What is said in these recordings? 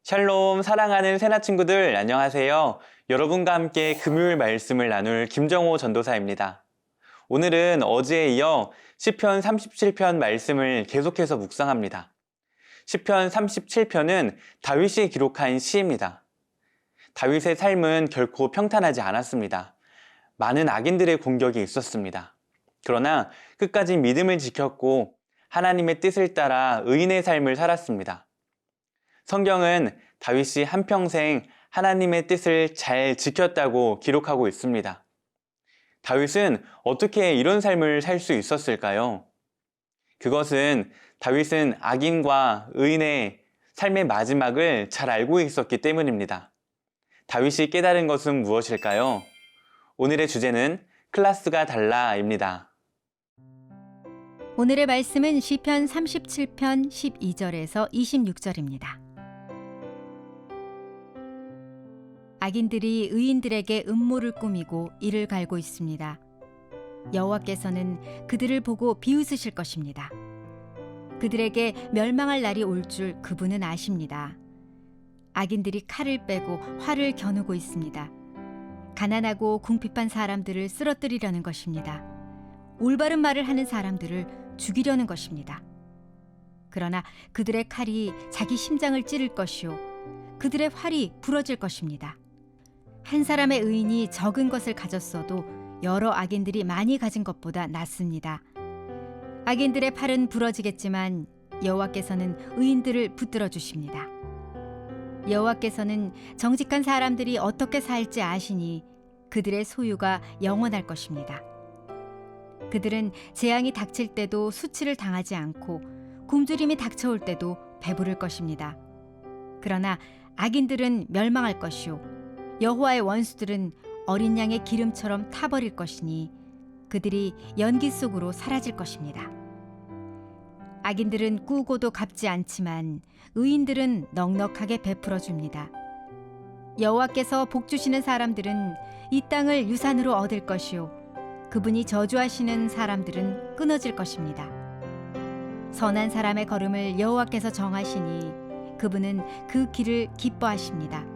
샬롬 사랑하는 새나 친구들 안녕하세요. 여러분과 함께 금요일 말씀을 나눌 김정호 전도사입니다. 오늘은 어제에 이어 시편 37편 말씀을 계속해서 묵상합니다. 시편 37편은 다윗이 기록한 시입니다. 다윗의 삶은 결코 평탄하지 않았습니다. 많은 악인들의 공격이 있었습니다. 그러나 끝까지 믿음을 지켰고 하나님의 뜻을 따라 의인의 삶을 살았습니다. 성경은 다윗이 한평생 하나님의 뜻을 잘 지켰다고 기록하고 있습니다. 다윗은 어떻게 이런 삶을 살 수 있었을까요? 그것은 다윗은 악인과 의인의 삶의 마지막을 잘 알고 있었기 때문입니다. 다윗이 깨달은 것은 무엇일까요? 오늘의 주제는 클라스가 달라입니다. 오늘의 말씀은 시편 37편 12절에서 26절입니다. 악인들이 의인들에게 음모를 꾸미고 이를 갈고 있습니다. 여호와께서는 그들을 보고 비웃으실 것입니다. 그들에게 멸망할 날이 올 줄 그분은 아십니다. 악인들이 칼을 빼고 활을 겨누고 있습니다. 가난하고 궁핍한 사람들을 쓰러뜨리려는 것입니다. 올바른 말을 하는 사람들을 죽이려는 것입니다. 그러나 그들의 칼이 자기 심장을 찌를 것이요 그들의 활이 부러질 것입니다. 한 사람의 의인이 적은 것을 가졌어도 여러 악인들이 많이 가진 것보다 낫습니다. 악인들의 팔은 부러지겠지만 여호와께서는 의인들을 붙들어 주십니다. 여호와께서는 정직한 사람들이 어떻게 살지 아시니 그들의 소유가 영원할 것입니다. 그들은 재앙이 닥칠 때도 수치를 당하지 않고 굶주림이 닥쳐올 때도 배부를 것입니다. 그러나 악인들은 멸망할 것이요 여호와의 원수들은 어린 양의 기름처럼 타버릴 것이니 그들이 연기 속으로 사라질 것입니다. 악인들은 꾸고도 갚지 않지만 의인들은 넉넉하게 베풀어 줍니다. 여호와께서 복 주시는 사람들은 이 땅을 유산으로 얻을 것이요 그분이 저주하시는 사람들은 끊어질 것입니다. 선한 사람의 걸음을 여호와께서 정하시니 그분은 그 길을 기뻐하십니다.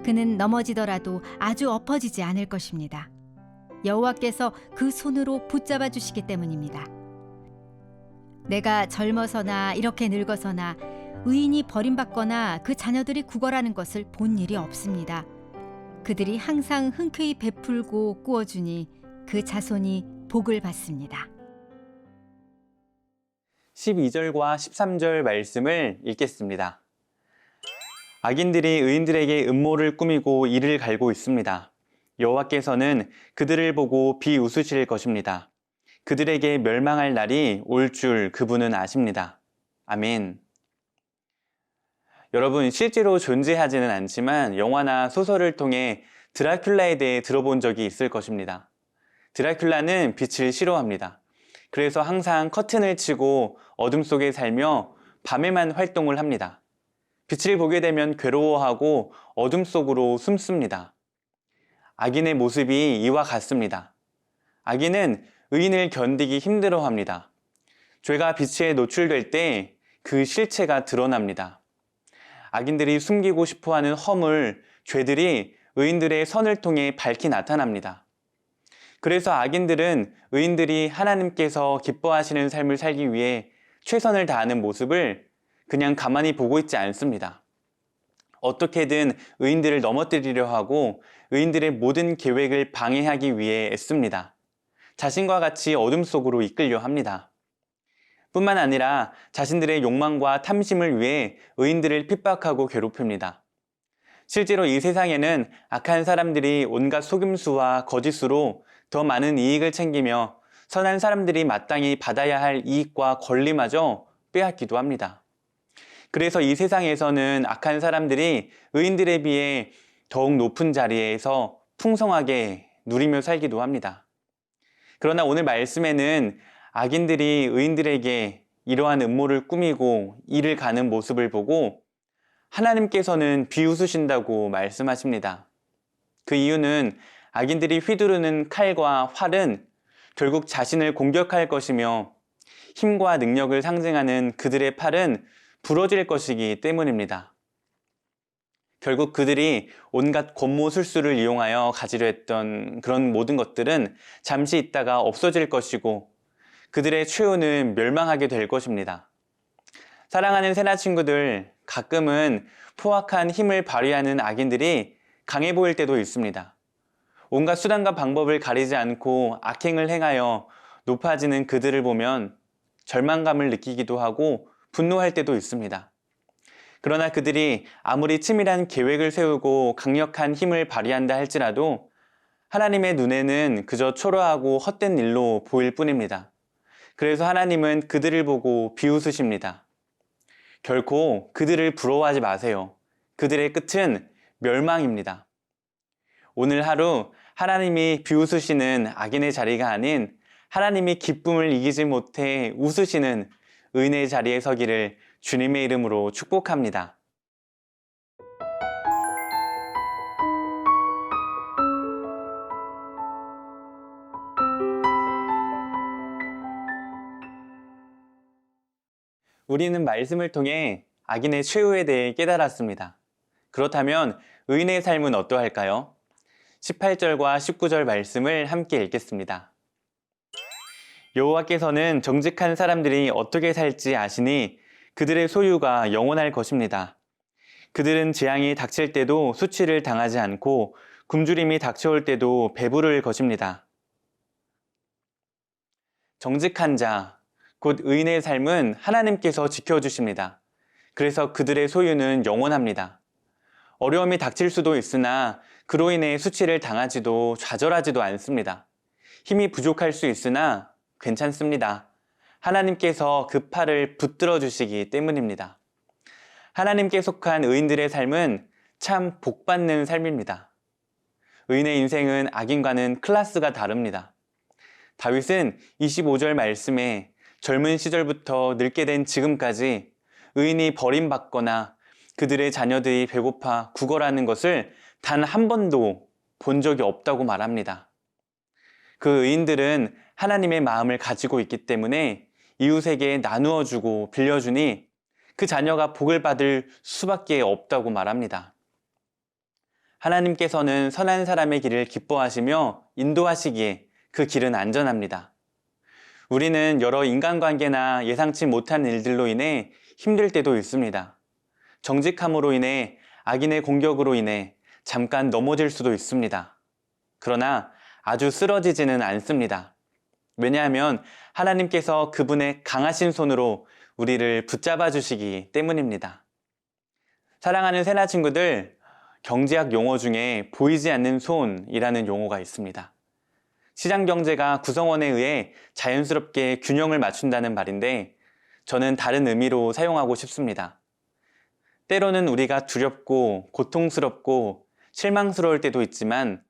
그는 넘어지더라도 아주 엎어지지 않을 것입니다. 여호와께서 그 손으로 붙잡아 주시기 때문입니다. 내가 젊어서나 이렇게 늙어서나 의인이 버림받거나 그 자녀들이 구걸하는 것을 본 일이 없습니다. 그들이 항상 흔쾌히 베풀고 꾸어주니 그 자손이 복을 받습니다. 12절과 13절 말씀을 읽겠습니다. 악인들이 의인들에게 음모를 꾸미고 이를 갈고 있습니다. 여호와께서는 그들을 보고 비웃으실 것입니다. 그들에게 멸망할 날이 올 줄 그분은 아십니다. 아멘. 여러분, 실제로 존재하지는 않지만 영화나 소설을 통해 드라큘라에 대해 들어본 적이 있을 것입니다. 드라큘라는 빛을 싫어합니다. 그래서 항상 커튼을 치고 어둠 속에 살며 밤에만 활동을 합니다. 빛을 보게 되면 괴로워하고 어둠 속으로 숨습니다. 악인의 모습이 이와 같습니다. 악인은 의인을 견디기 힘들어합니다. 죄가 빛에 노출될 때 그 실체가 드러납니다. 악인들이 숨기고 싶어하는 허물, 죄들이 의인들의 선을 통해 밝히 나타납니다. 그래서 악인들은 의인들이 하나님께서 기뻐하시는 삶을 살기 위해 최선을 다하는 모습을 그냥 가만히 보고 있지 않습니다. 어떻게든 의인들을 넘어뜨리려 하고 의인들의 모든 계획을 방해하기 위해 애씁니다. 자신과 같이 어둠 속으로 이끌려 합니다. 뿐만 아니라 자신들의 욕망과 탐심을 위해 의인들을 핍박하고 괴롭힙니다. 실제로 이 세상에는 악한 사람들이 온갖 속임수와 거짓으로 더 많은 이익을 챙기며 선한 사람들이 마땅히 받아야 할 이익과 권리마저 빼앗기도 합니다. 그래서 이 세상에서는 악한 사람들이 의인들에 비해 더욱 높은 자리에서 풍성하게 누리며 살기도 합니다. 그러나 오늘 말씀에는 악인들이 의인들에게 이러한 음모를 꾸미고 이를 가는 모습을 보고 하나님께서는 비웃으신다고 말씀하십니다. 그 이유는 악인들이 휘두르는 칼과 활은 결국 자신을 공격할 것이며 힘과 능력을 상징하는 그들의 팔은 부러질 것이기 때문입니다. 결국 그들이 온갖 권모술수를 이용하여 가지려 했던 그런 모든 것들은 잠시 있다가 없어질 것이고 그들의 최후는 멸망하게 될 것입니다. 사랑하는 새나 친구들, 가끔은 포악한 힘을 발휘하는 악인들이 강해 보일 때도 있습니다. 온갖 수단과 방법을 가리지 않고 악행을 행하여 높아지는 그들을 보면 절망감을 느끼기도 하고 분노할 때도 있습니다. 그러나 그들이 아무리 치밀한 계획을 세우고 강력한 힘을 발휘한다 할지라도 하나님의 눈에는 그저 초라하고 헛된 일로 보일 뿐입니다. 그래서 하나님은 그들을 보고 비웃으십니다. 결코 그들을 부러워하지 마세요. 그들의 끝은 멸망입니다. 오늘 하루 하나님이 비웃으시는 악인의 자리가 아닌 하나님이 기쁨을 이기지 못해 웃으시는 의인의 자리에 서기를 주님의 이름으로 축복합니다. 우리는 말씀을 통해 악인의 최후에 대해 깨달았습니다. 그렇다면 의인의 삶은 어떠할까요? 18절과 19절 말씀을 함께 읽겠습니다. 여호와께서는 정직한 사람들이 어떻게 살지 아시니 그들의 소유가 영원할 것입니다. 그들은 재앙이 닥칠 때도 수치를 당하지 않고 굶주림이 닥쳐올 때도 배부를 것입니다. 정직한 자, 곧 의인의 삶은 하나님께서 지켜주십니다. 그래서 그들의 소유는 영원합니다. 어려움이 닥칠 수도 있으나 그로 인해 수치를 당하지도 좌절하지도 않습니다. 힘이 부족할 수 있으나 괜찮습니다. 하나님께서 그 팔을 붙들어 주시기 때문입니다. 하나님께 속한 의인들의 삶은 참 복받는 삶입니다. 의인의 인생은 악인과는 클래스가 다릅니다. 다윗은 25절 말씀에 젊은 시절부터 늙게 된 지금까지 의인이 버림받거나 그들의 자녀들이 배고파 구걸하는 것을 단 한 번도 본 적이 없다고 말합니다. 그 의인들은 하나님의 마음을 가지고 있기 때문에 이웃에게 나누어 주고 빌려주니 그 자녀가 복을 받을 수밖에 없다고 말합니다. 하나님께서는 선한 사람의 길을 기뻐하시며 인도하시기에 그 길은 안전합니다. 우리는 여러 인간관계나 예상치 못한 일들로 인해 힘들 때도 있습니다. 정직함으로 인해 악인의 공격으로 인해 잠깐 넘어질 수도 있습니다. 그러나 아주 쓰러지지는 않습니다. 왜냐하면 하나님께서 그분의 강하신 손으로 우리를 붙잡아 주시기 때문입니다. 사랑하는 새나 친구들, 경제학 용어 중에 보이지 않는 손이라는 용어가 있습니다. 시장 경제가 구성원에 의해 자연스럽게 균형을 맞춘다는 말인데 저는 다른 의미로 사용하고 싶습니다. 때로는 우리가 두렵고 고통스럽고 실망스러울 때도 있지만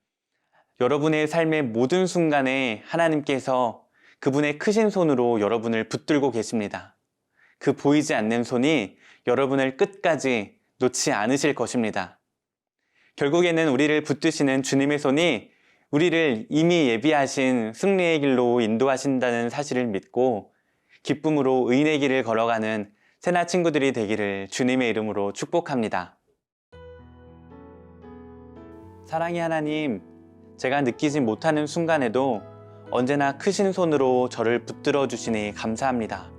여러분의 삶의 모든 순간에 하나님께서 그분의 크신 손으로 여러분을 붙들고 계십니다. 그 보이지 않는 손이 여러분을 끝까지 놓지 않으실 것입니다. 결국에는 우리를 붙드시는 주님의 손이 우리를 이미 예비하신 승리의 길로 인도하신다는 사실을 믿고 기쁨으로 의인의 길을 걸어가는 새나 친구들이 되기를 주님의 이름으로 축복합니다. 사랑의 하나님, 제가 느끼지 못하는 순간에도 언제나 크신 손으로 저를 붙들어 주시니 감사합니다.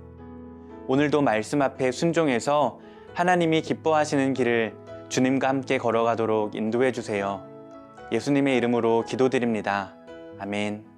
오늘도 말씀 앞에 순종해서 하나님이 기뻐하시는 길을 주님과 함께 걸어가도록 인도해 주세요. 예수님의 이름으로 기도드립니다. 아멘.